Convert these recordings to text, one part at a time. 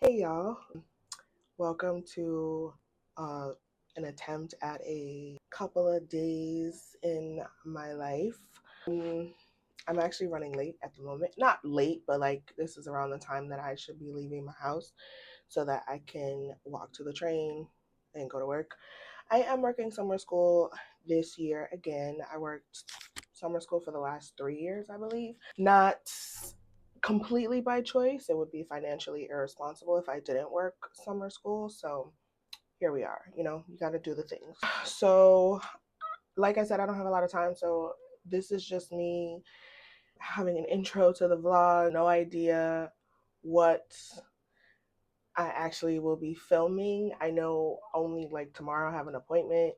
Hey y'all, welcome to uh, an attempt at a couple of days in my life. I'm actually running late at the moment. Not late, but like this is around the time that I should be leaving my house so that I can walk to the train and go to work. I am working summer school this year again. I worked summer school for the last 3 years, I believe. Not completely by choice. It would be financially irresponsible if I didn't work summer school. So here we are. You got to do the things. So, like I said, I don't have a lot of time. So this is just me having an intro to the vlog. No idea what I actually will be filming. I know only like tomorrow I have an appointment,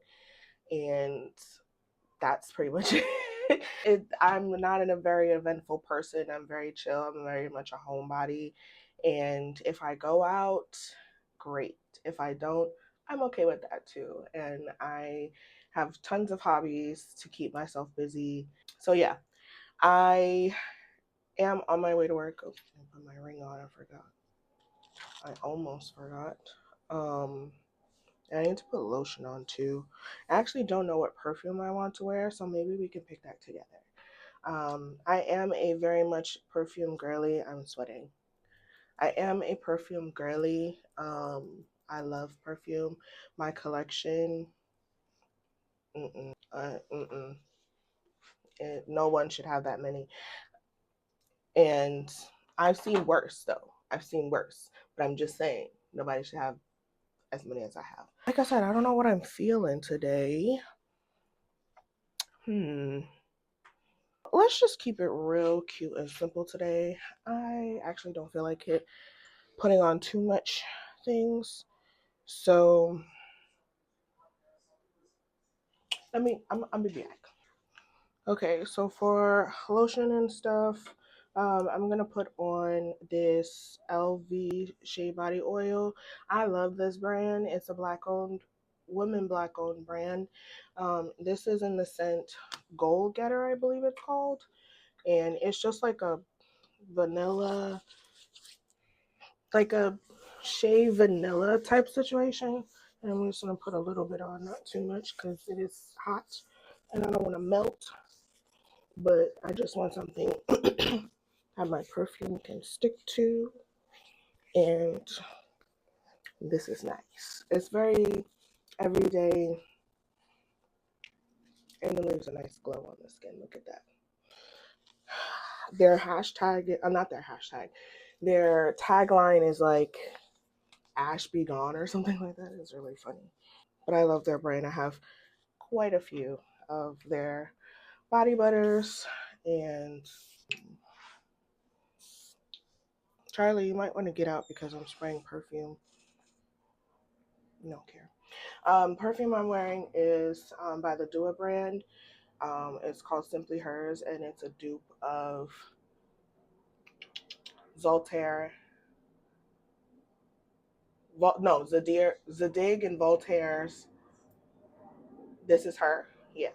and that's pretty much it. I'm not a very eventful person. I'm very chill. I'm very much a homebody. And if I go out, great. If I don't, I'm okay with that too. And I have tons of hobbies to keep myself busy. So yeah, I am on my way to work. Oh, I put my ring on. I forgot. I almost forgot. Um, I need to put lotion on too. I actually don't know what perfume I want to wear, so maybe we can pick that together. I am a very much perfume girly. I'm sweating. I am a perfume girly. I love perfume. My collection, mm-mm. No one should have that many. And I've seen worse though. I've seen worse, but I'm just saying nobody should have as many as I have. Like I said, I don't know what I'm feeling today. Let's just keep it real cute and simple today. I actually don't feel like putting on too much things. So I'm gonna be back. Okay, so for lotion and stuff, I'm gonna put on this LV Shea Body Oil. I love this brand. It's a black owned brand. This is in the scent Gold Getter, I believe it's called, and it's just like a vanilla, like a shea vanilla type situation. And I'm just gonna put a little bit on, not too much, because it is hot and I don't want to melt. But I just want something that my perfume can stick to, and this is nice. It's very everyday, and it leaves a nice glow on the skin. Look at that. Their hashtag, not their hashtag, their tagline is like Ash Be Gone or something like that. It's really funny. But I love their brand. I have quite a few of their body butters. And Charlie, you might want to get out because I'm spraying perfume. You don't care. Perfume I'm wearing is by the Dua brand. It's called Simply Hers, and it's a dupe of Zoltaire. Zadig and Voltaire's This Is Her. Yeah,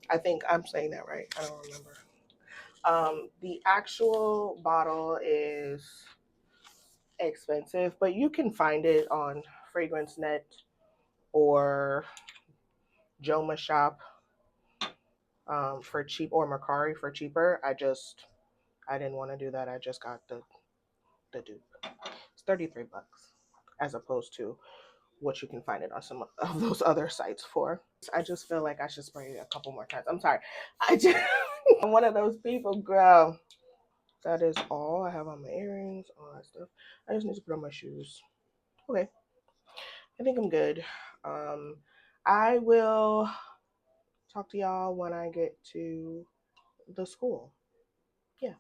I think I'm saying that right. I don't remember. The actual bottle is expensive, but you can find it on FragranceNet or Joma Shop for cheap, or Mercari for cheaper. I didn't want to do that. I just got the dupe. It's $33 as opposed to what you can find it on some of those other sites for. I just feel like I should spray it a couple more times. I'm sorry. I'm one of those people, girl. That is all I have on my earrings, all that stuff. I just need to put on my shoes. Okay. I think I'm good. I will talk to y'all when I get to the school. Yeah.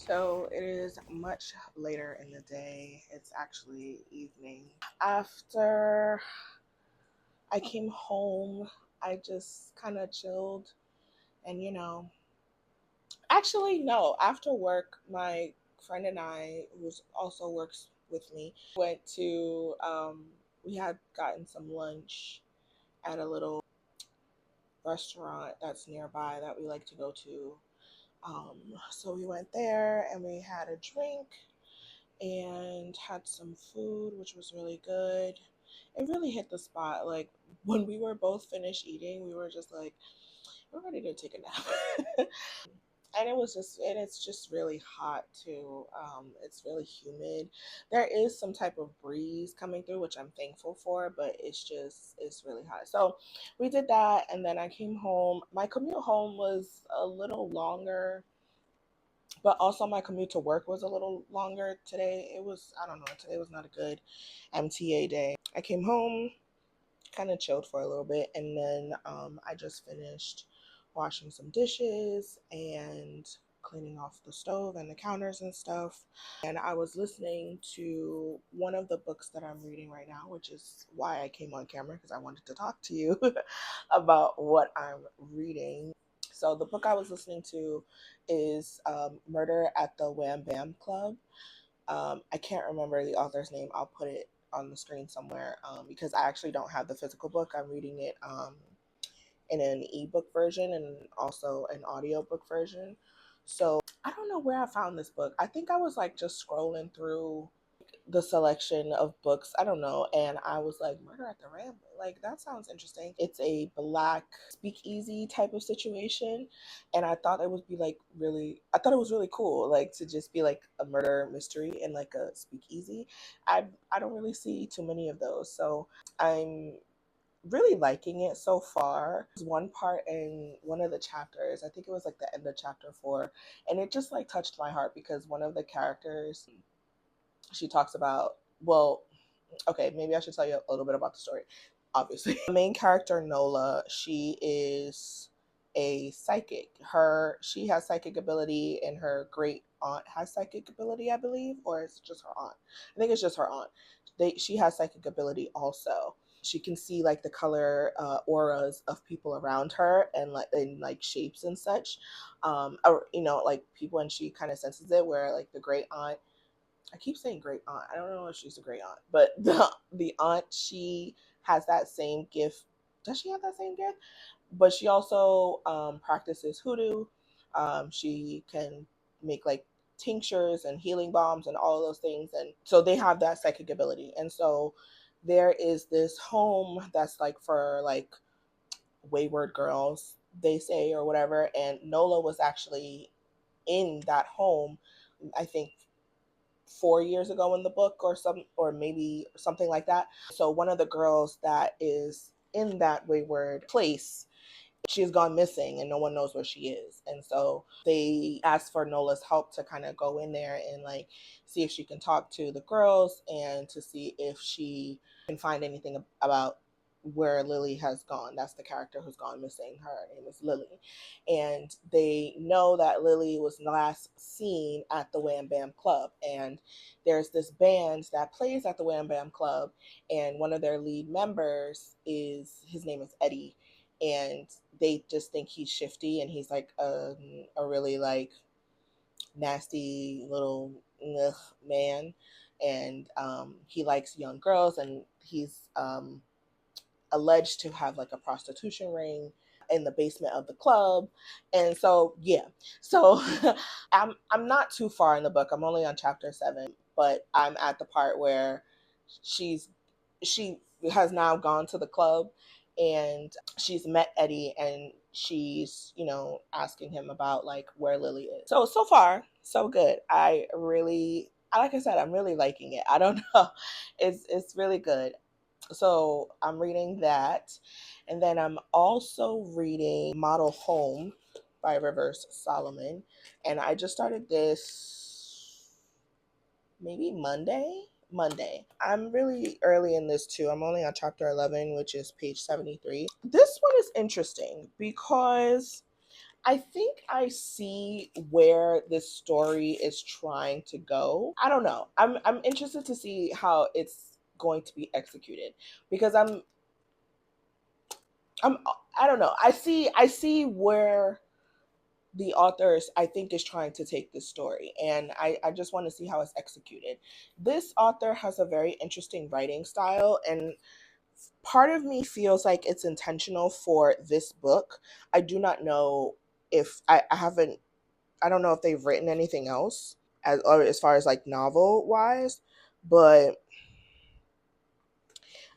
So it is much later in the day. It's actually evening. After I came home, I just kind of chilled and, actually, no, after work, my friend and I, who also works with me, went to, we had gotten some lunch at a little restaurant that's nearby that we like to go to. So we went there and we had a drink and had some food, which was really good. It really hit the spot. Like when we were both finished eating, we were just like, we're ready to take a nap. And it's just really hot too. It's really humid. There is some type of breeze coming through, which I'm thankful for, but it's really hot. So we did that, and then I came home. My commute home was a little longer, but also my commute to work was a little longer today. I don't know, today was not a good MTA day. I came home, kind of chilled for a little bit, and then I just finished washing some dishes and cleaning off the stove and the counters and stuff. And I was listening to one of the books that I'm reading right now, which is why I came on camera, because I wanted to talk to you about what I'm reading. So the book I was listening to is Murder at the Wham Bam Club. I can't remember the author's name. I'll put it on the screen somewhere because I actually don't have the physical book. I'm reading it in an ebook version and also an audiobook version. So I don't know where I found this book. I think I was like just scrolling through the selection of books. I don't know. And I was like, Murder at the Ramble. Like, that sounds interesting. It's a black speakeasy type of situation. And I thought it would be like I thought it was really cool, like to just be like a murder mystery in like a speakeasy. I don't really see too many of those. So I'm really liking it so far. There's one part in one of the chapters, I think it was like the end of chapter 4, and it just like touched my heart because one of the characters, she talks about, well, okay, maybe I should tell you a little bit about the story. Obviously, the main character Nola, she is a psychic. She has psychic ability, and her great aunt has psychic ability, I believe, or it's just her aunt. I think it's just her aunt. She has psychic ability also. She can see like the color auras of people around her and like in like shapes and such. Or like people, and she kind of senses it. Where like the great aunt, I keep saying great aunt. I don't know if she's a great aunt, but the aunt, she has that same gift. Does she have that same gift? But she also practices hoodoo. She can make like tinctures and healing bombs and all of those things, and so they have that psychic ability. And so there is this home that's like for like wayward girls, they say, or whatever. And Nola was actually in that home, I think 4 years ago in the book, or maybe something like that. So one of the girls that is in that wayward place, she has gone missing and no one knows where she is. And so they asked for Nola's help to kind of go in there and like see if she can talk to the girls and to see if she can find anything about where Lily has gone. That's the character who's gone missing. Her name is Lily. And they know that Lily was last seen at the Wham Bam Club. And there's this band that plays at the Wham Bam Club. And one of their lead members his name is Eddie. And they just think he's shifty, and he's like a really like nasty little man. And he likes young girls, and he's alleged to have like a prostitution ring in the basement of the club. And so yeah, so I'm not too far in the book. I'm only on chapter 7, but I'm at the part where she has now gone to the club, and she's met Eddie, and she's asking him about like where Lily is. So far so good. Like I said, I'm really liking it. I don't know, it's really good. So I'm reading that. And then I'm also reading Model Home by Rivers Solomon. And I just started this maybe Monday. I'm really early in this too. I'm only on chapter 11, which is page 73. This one is interesting because I think I see where this story is trying to go. I don't know. I'm interested to see how it's going to be executed because I'm I don't know. I see where the authors I think is trying to take this story, and I just want to see how it's executed. This author has a very interesting writing style, and part of me feels like it's intentional for this book. I do not know if I haven't I don't know if they've written anything else as far as like novel wise, but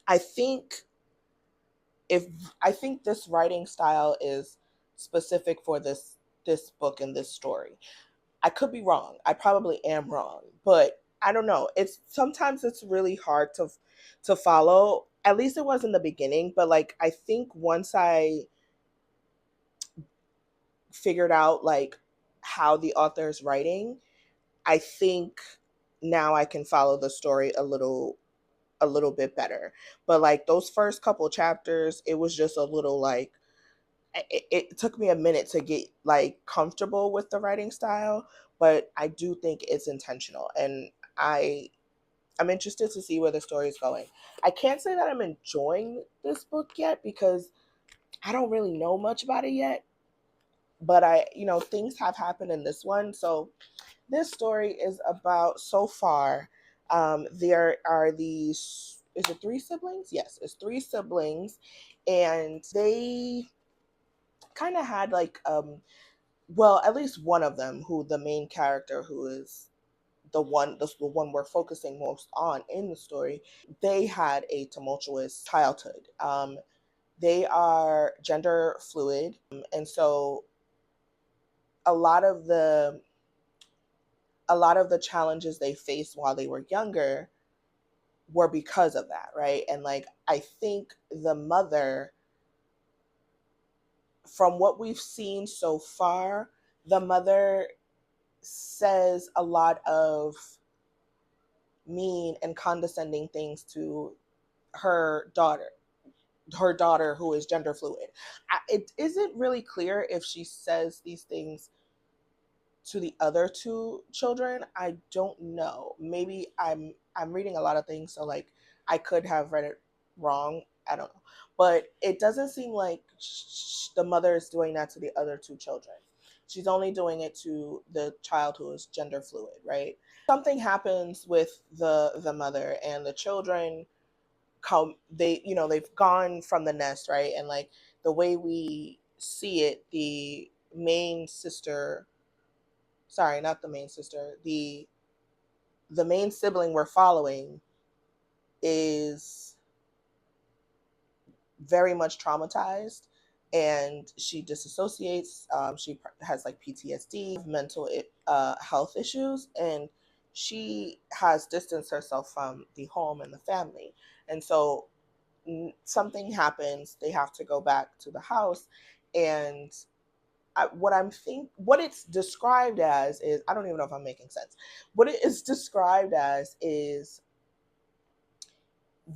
I think if I think this writing style is specific for this book and this story. I could be wrong. I probably am wrong, but I don't know. It's sometimes it's really hard to follow. At least it was in the beginning, but like I think once I figured out like how the author is writing, I think now I can follow the story a little bit better. But like those first couple chapters, it was just a little like it took me a minute to get like comfortable with the writing style, but I do think it's intentional, and I I'm interested to see where the story is going. I can't say that I'm enjoying this book yet because I don't really know much about it yet, but things have happened in this one. So this story is about so far. There are these. Is it three siblings? Yes, it's three siblings, and they kind of had like well, at least one of them, who the main character, who is the one we're focusing most on in the story, they had a tumultuous childhood. They are gender fluid, and so a lot of the a lot of the challenges they faced while they were younger were because of that, right? And like I think the mother, from what we've seen so far, the mother says a lot of mean and condescending things to her daughter who is gender fluid. It isn't really clear if she says these things to the other two children. I don't know. Maybe I'm reading a lot of things, so like I could have read it wrong. I don't know. But it doesn't seem like the mother is doing that to the other two children. She's only doing it to the child who is gender fluid, right? Something happens with the mother, and the children come, they've gone from the nest, right? And like the way we see it, the main sister, sorry, not the main sister, the main sibling we're following is very much traumatized, and she disassociates. She has like PTSD, mental health issues, and she has distanced herself from the home and the family. And so something happens, they have to go back to the house, and what it's described as is, I don't even know if I'm making sense. What it is described as is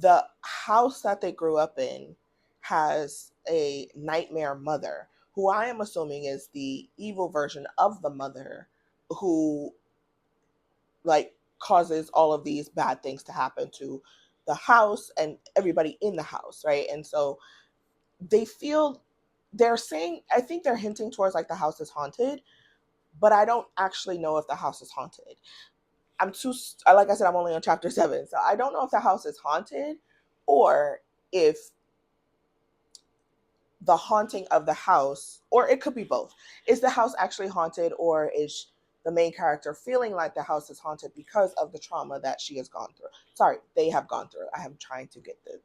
the house that they grew up in has a nightmare mother, who I am assuming is the evil version of the mother, who like causes all of these bad things to happen to the house and everybody in the house, right? And so they feel, they're saying, I think they're hinting towards like the house is haunted, but I don't actually know if the house is haunted. I'm too, like I said, I'm only on chapter 7, so I don't know if the house is haunted or if the haunting of the house, or it could be both. Is the house actually haunted, or is the main character feeling like the house is haunted because of the trauma that she has gone through? Sorry, they have gone through. I am trying to get the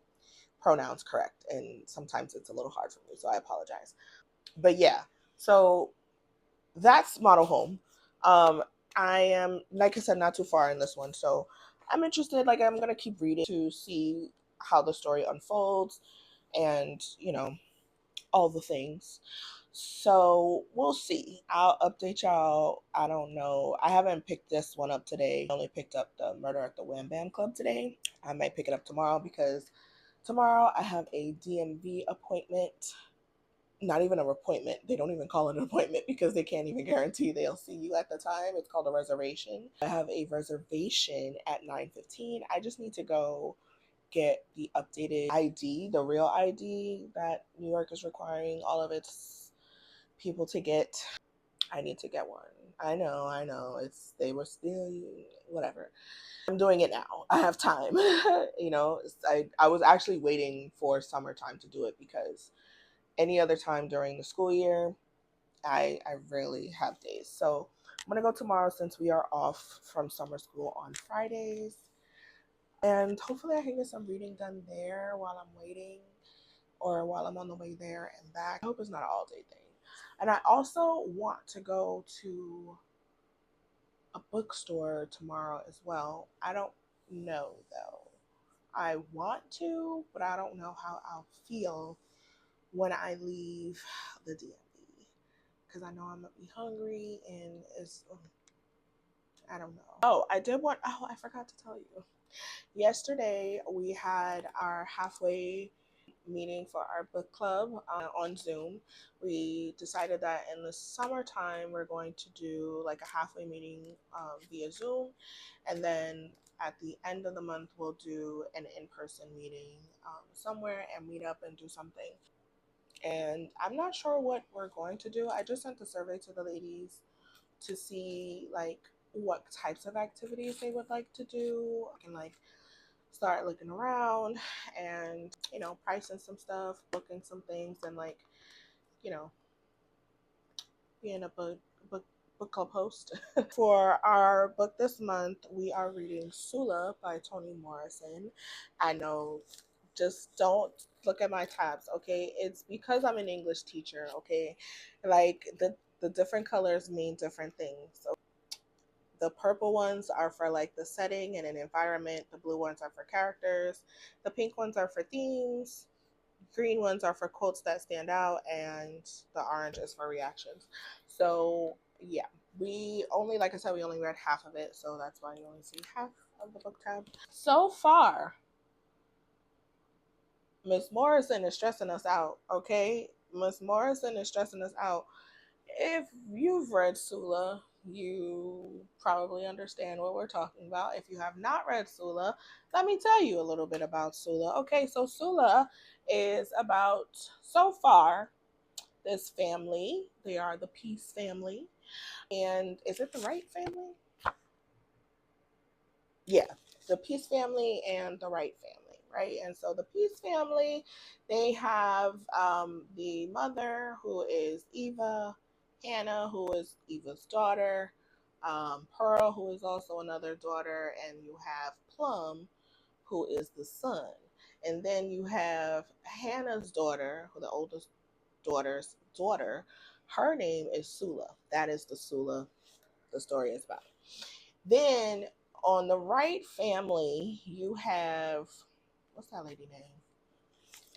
pronouns correct, and sometimes it's a little hard for me, so I apologize. But yeah, so that's Model Home. I am, like I said, not too far in this one, so I'm interested. Like, I'm gonna keep reading to see how the story unfolds, and all the things. So we'll see. I'll update y'all. I don't know. I haven't picked this one up today. I only picked up the Murder at the Wham Bam Club today. I might pick it up tomorrow because tomorrow I have a DMV appointment. not even an appointment. They don't even call it an appointment because they can't even guarantee they'll see you at the time. It's called a reservation. I have a reservation at 9:15. I just need to go get the updated ID, the real ID that New York is requiring all of its people to get. I need to get one. I know. They were still whatever. I'm doing it now. I have time. I was actually waiting for summertime to do it because any other time during the school year, I rarely have days. So I'm gonna go tomorrow since we are off from summer school on Fridays. And hopefully I can get some reading done there while I'm waiting or while I'm on the way there and back. I hope it's not an all day thing. And I also want to go to a bookstore tomorrow as well. I don't know though. I want to, but I don't know how I'll feel when I leave the DMV because I know I'm gonna be hungry and I don't know. Oh, I forgot to tell you. Yesterday we had our halfway meeting for our book club on Zoom. We decided that in the summertime we're going to do like a halfway meeting via Zoom, and then at the end of the month we'll do an in-person meeting somewhere and meet up and do something. And I'm not sure what we're going to do. I just sent the survey to the ladies to see like what types of activities they would like to do. I can like start looking around and pricing some stuff, booking some things, and like you know being a book club host. For our book this month, we are reading Sula by Toni Morrison. I know, just don't look at my tabs, okay? It's because I'm an English teacher, okay? Like the different colors mean different things. So the purple ones are for like the setting and an environment. The blue ones are for characters. The pink ones are for themes. Green ones are for quotes that stand out, and the orange is for reactions. So yeah, like I said, we only read half of it, so that's why you only see half of the book tab. So far, Miss Morrison is stressing us out, okay? Miss Morrison is stressing us out. If you've read Sula, you probably understand what we're talking about. If you have not read Sula, let me tell you a little bit about Sula. Okay, so Sula is about, so far, this family. They are the Peace family. And is it the Right family? Yeah, the Peace family and the Right family, right? And so the Peace family, they have the mother who is Eva, Hannah, who is Eva's daughter, Pearl, who is also another daughter, and you have Plum, who is the son. And then you have Hannah's daughter, who the oldest daughter's daughter. Her name is Sula. That is the Sula the story is about. Then on the Right family, you have, what's that lady name?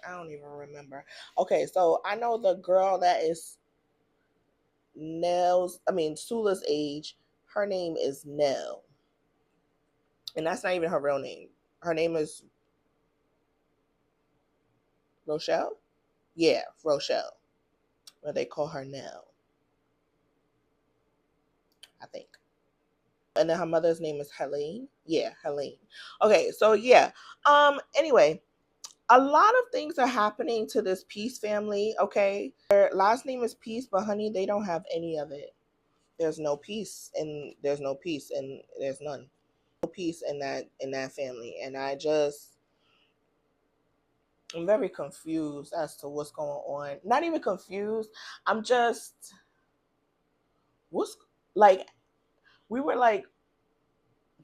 I don't even remember. Okay, so I know the girl that is Sula's age, her name is Nell. And that's not even her real name. Her name is Rochelle? Yeah, Rochelle. But they call her Nell, I think. And then her mother's name is Helene. Yeah, Helene. Okay, so yeah. Anyway, a lot of things are happening to this Peace family, okay? Their last name is Peace, but honey, they don't have any of it. There's no peace and there's no peace and there's none. No peace in that family. And I'm very confused as to what's going on. Not even confused. I'm just what's like we were like,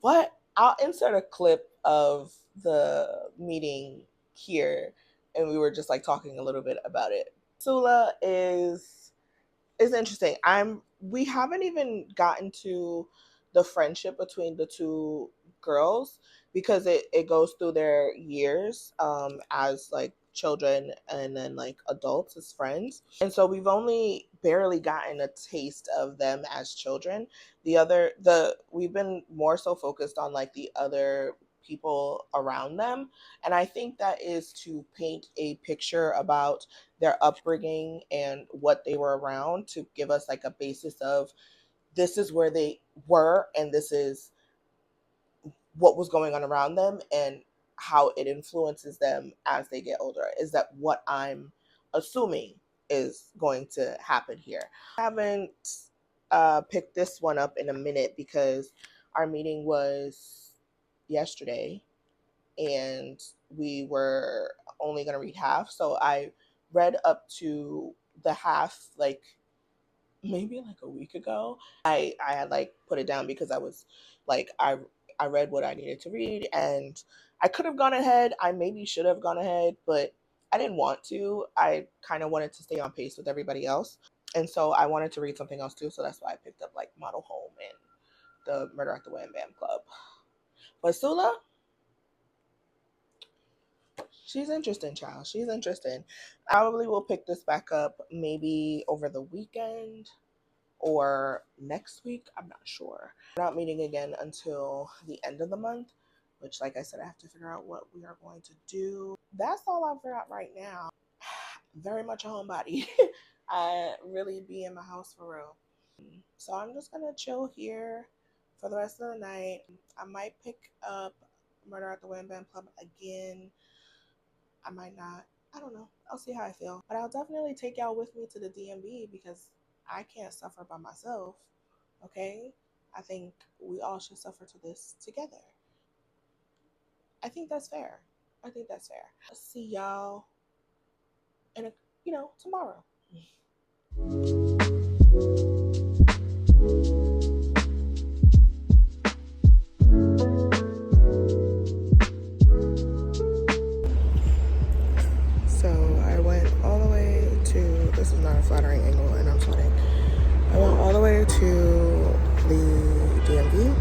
what? I'll insert a clip of the meeting here, and we were just like talking a little bit about it. Sula is interesting. We haven't even gotten to the friendship between the two girls because it goes through their years as like children and then like adults as friends. And so we've only barely gotten a taste of them as children. We've been more so focused on like the other people around them. And I think that is to paint a picture about their upbringing and what they were around, to give us like a basis of this is where they were and this is what was going on around them and how it influences them as they get older. Is that what I'm assuming is going to happen here? I haven't picked this one up in a minute because our meeting was yesterday and we were only going to read half. So I read up to the half like maybe like a week ago. I had like put it down because I was like I read what I needed to read, and I could have gone ahead. I maybe should have gone ahead, but I didn't want to. I kind of wanted to stay on pace with everybody else. And so I wanted to read something else too, so that's why I picked up like Model Home and the Murder at the Wham Bam Club. But Sula, she's interesting, child. She's interesting. I probably will pick this back up maybe over the weekend or next week. I'm not sure. We're not meeting again until the end of the month, which, like I said, I have to figure out what we are going to do. That's all I've got right now. Very much a homebody. I really be in my house for real. So I'm just gonna chill here for the rest of the night. I might pick up Murder at the Wham Bam Club again. I might not. I don't know. I'll see how I feel. But I'll definitely take y'all with me to the DMV because I can't suffer by myself. Okay? I think we all should suffer to this together. I think that's fair. I think that's fair. I'll see y'all in tomorrow. So I went all the way to, this is not a flattering angle and I'm sweating. I went all the way to the DMV,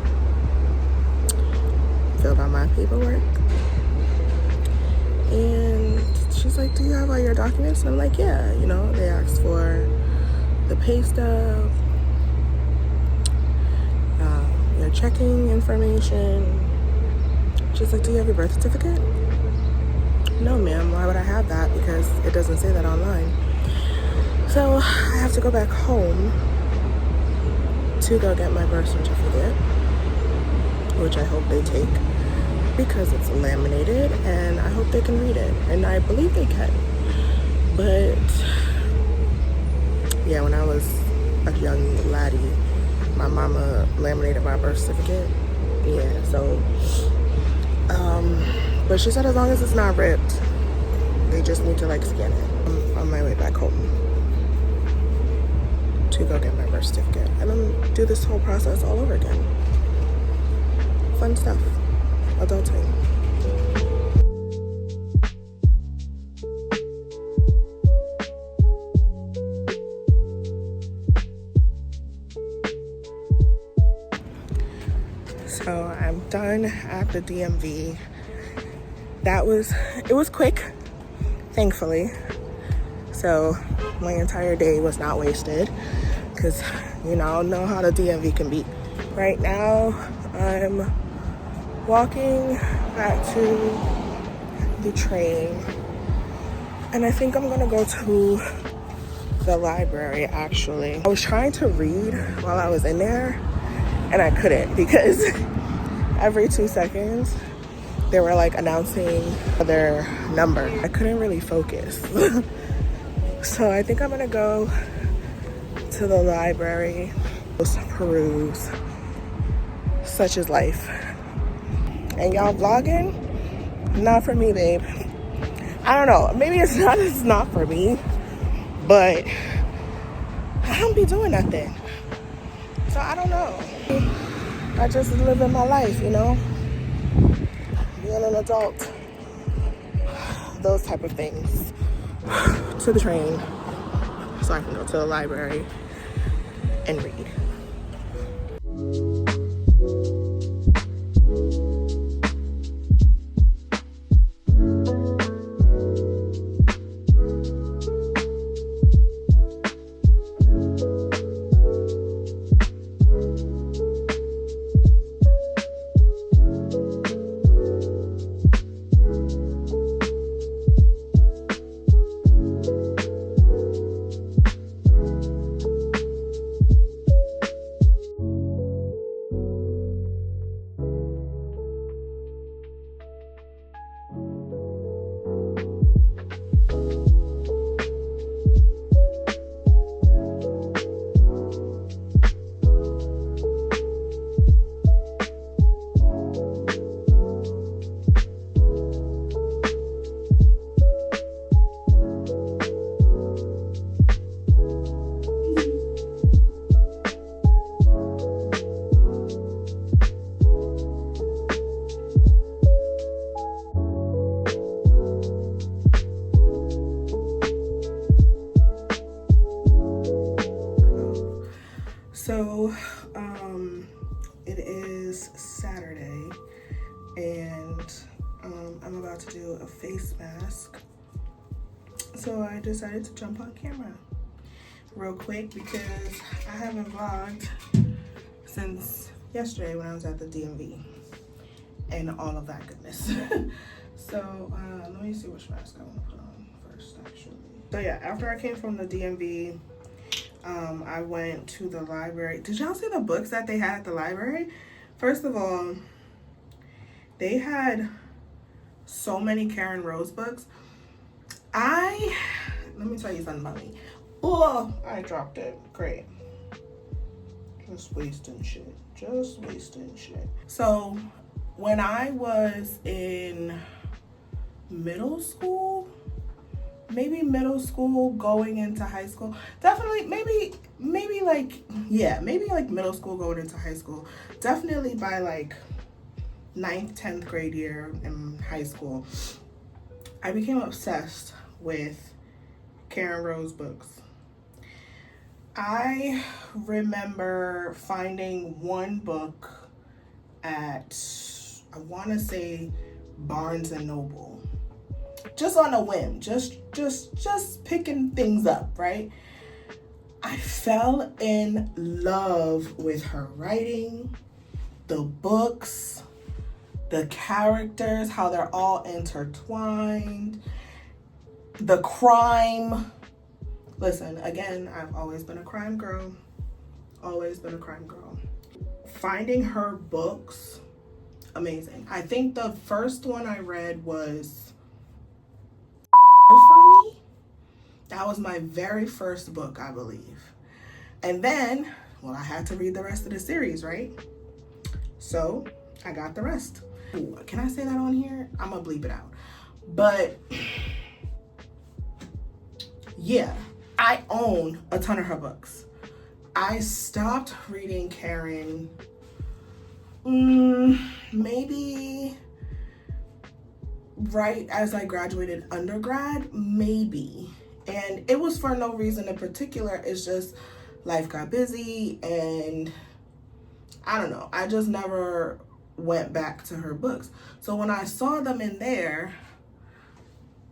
filled out my paperwork, and she's like, do you have all your documents? And I'm like, yeah, they asked for the pay stub, your checking information. She's like, do you have your birth certificate? No, ma'am, why would I have that? Because it doesn't say that online. So I have to go back home to go get my birth certificate, which I hope they take because it's laminated and I hope they can read it. And I believe they can. But yeah, when I was a young laddie, my mama laminated my birth certificate. Yeah, so but she said as long as it's not ripped, they just need to like scan it. I'm on my way back home to go get my birth certificate and then do this whole process all over again. Fun stuff. Adulting. So I'm done at the DMV. It was quick, thankfully. So my entire day was not wasted because, I know how the DMV can be. Right now, I'm walking back to the train and I think I'm gonna go to the library actually. I was trying to read while I was in there and I couldn't because every 2 seconds they were like announcing their number. I couldn't really focus. So I think I'm gonna go to the library, peruse. Such is life. And y'all vlogging? Not for me, babe. I don't know. Maybe it's not for me, but I don't be doing nothing. So I don't know. I just live in my life, being an adult, those type of things. To the train so I can go to the library and read. So, it is Saturday, and I'm about to do a face mask. So I decided to jump on camera real quick because I haven't vlogged since yesterday when I was at the DMV and all of that goodness. So let me see which mask I want to put on first, actually. So yeah, after I came from the DMV, I went to the library. Did y'all see the books that they had at the library? First of all, they had so many Karen Rose books. Let me tell you something about me. Oh, I dropped it. Great. Just wasting shit. Just wasting shit. So when I was in middle school, maybe middle school going into high school, definitely maybe like middle school going into high school, definitely by like 9th 10th grade year in high school, I became obsessed with Karen Rose books. I remember finding one book at, I want to say, Barnes and Noble, just on a whim, just picking things up, right? I fell in love with her writing, the books, the characters, how they're all intertwined, the crime. Listen, again, I've always been a crime girl. Always been a crime girl. Finding her books, amazing. I think the first one I read was for Me. That was my very first book, I believe. And then, well, I had to read the rest of the series, right? So I got the rest. Ooh, can I say that on here? I'm gonna bleep it out. But yeah, I own a ton of her books. I stopped reading Karen maybe right as I graduated undergrad, maybe. And it was for no reason in particular. It's just life got busy and I don't know. I just never went back to her books. So when I saw them in there,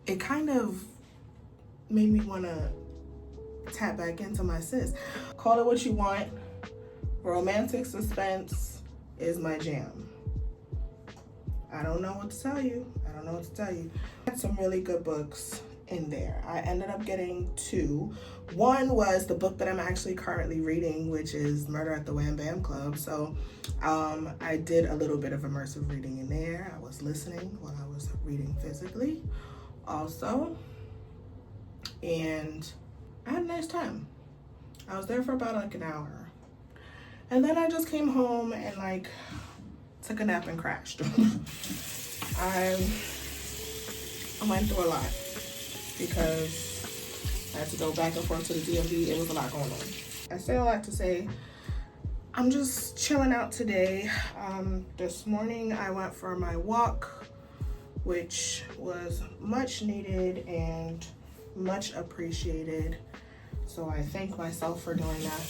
it kind of made me want to tap back into my sis. Call it what you want. Romantic suspense is my jam. I don't know what to tell you. I had some really good books in there. I ended up getting two. One was the book that I'm actually currently reading, which is Murder at the Wham Bam Club. So I did a little bit of immersive reading in there. I was listening while I was reading physically also. And I had a nice time. I was there for about like an hour. And then I just came home and like took a nap and crashed. I went through a lot because I had to go back and forth to the DMV. It was a lot going on. I say a lot to say I'm just chilling out today. This morning I went for my walk, which was much needed and much appreciated. So I thank myself for doing that.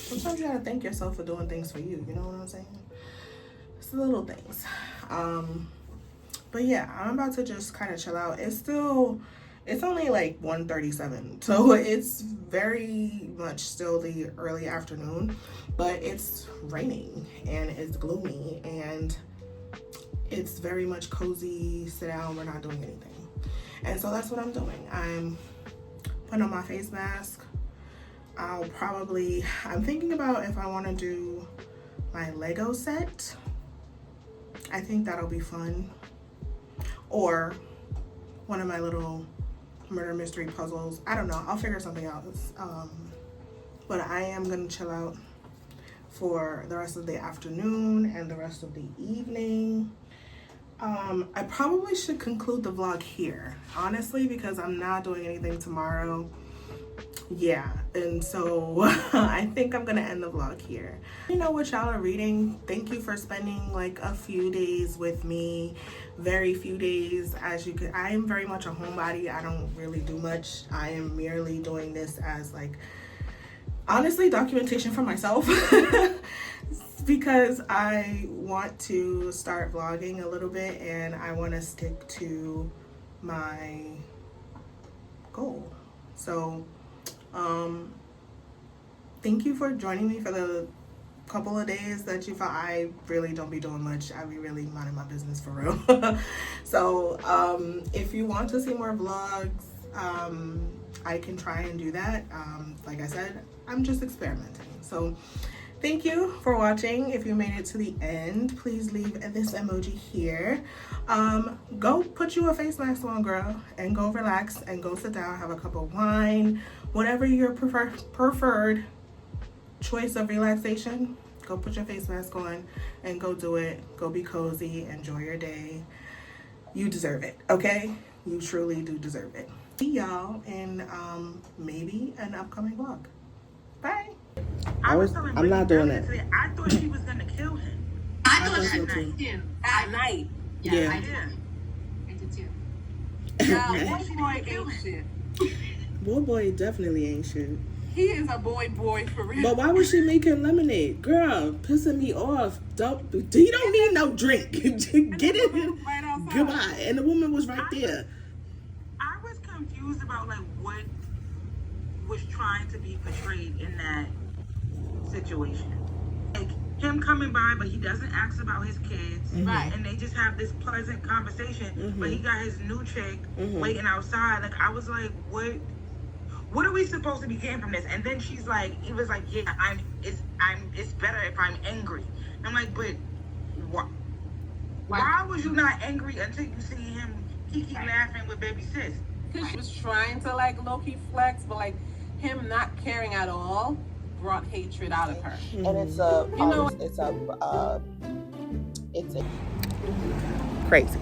Sometimes you gotta thank yourself for doing things for you, you know what I'm saying? It's the little things. But yeah, I'm about to just kind of chill out. It's only like 1:37, so it's very much still the early afternoon, but it's raining and it's gloomy and it's very much cozy, sit down, we're not doing anything. And so that's what I'm doing. I'm putting on my face mask. I'm thinking about if I want to do my Lego set. I think that'll be fun. Or one of my little murder mystery puzzles. I don't know. I'll figure something out. But I am going to chill out for the rest of the afternoon and the rest of the evening. I probably should conclude the vlog here, honestly, because I'm not doing anything tomorrow. Yeah, and so I think I'm gonna end the vlog here. You know what y'all are reading. Thank you for spending like a few days with me. Very few days, as you could. I am very much a homebody. I don't really do much. I am merely doing this as like Honestly, documentation for myself. Because I want to start vlogging a little bit and I want to stick to my goal. So thank you for joining me for the couple of days that you thought. I really don't be doing much. I be really minding my business for real. So if you want to see more vlogs, I can try and do that. Like I said, I'm just experimenting. So thank you for watching. If you made it to the end, please leave this emoji here. Go put you a face mask on, girl, and go relax and go sit down, have a cup of wine, whatever your preferred choice of relaxation. Go put your face mask on and go do it. Go be cozy, enjoy your day. You deserve it, okay? You truly do deserve it. See y'all in maybe an upcoming vlog. Bye. I'm not doing it. I thought she was gonna kill him. I thought so too. At night. Yeah. I did too. Now, what boy ain't shit? Boy definitely ain't shit. He is a boy for real. But why was she making lemonade? Girl, pissing me off. You don't need no drink. Get it. Right outside. Goodbye. And the woman was right there. I was confused about like what was trying to be portrayed in that situation. Like him coming by, but he doesn't ask about his kids. Right. And they just have this pleasant conversation. But he got his new chick waiting outside. Like I was like, what are we supposed to be getting from this? And then she's like, he was like, yeah, it's better if I'm angry. I'm like, but what? Why was you not angry until you see him kiki laughing with baby sis? Because she was trying to like low-key flex, but like him not caring at all brought hatred out of her. And it's a, You know, it's a crazy.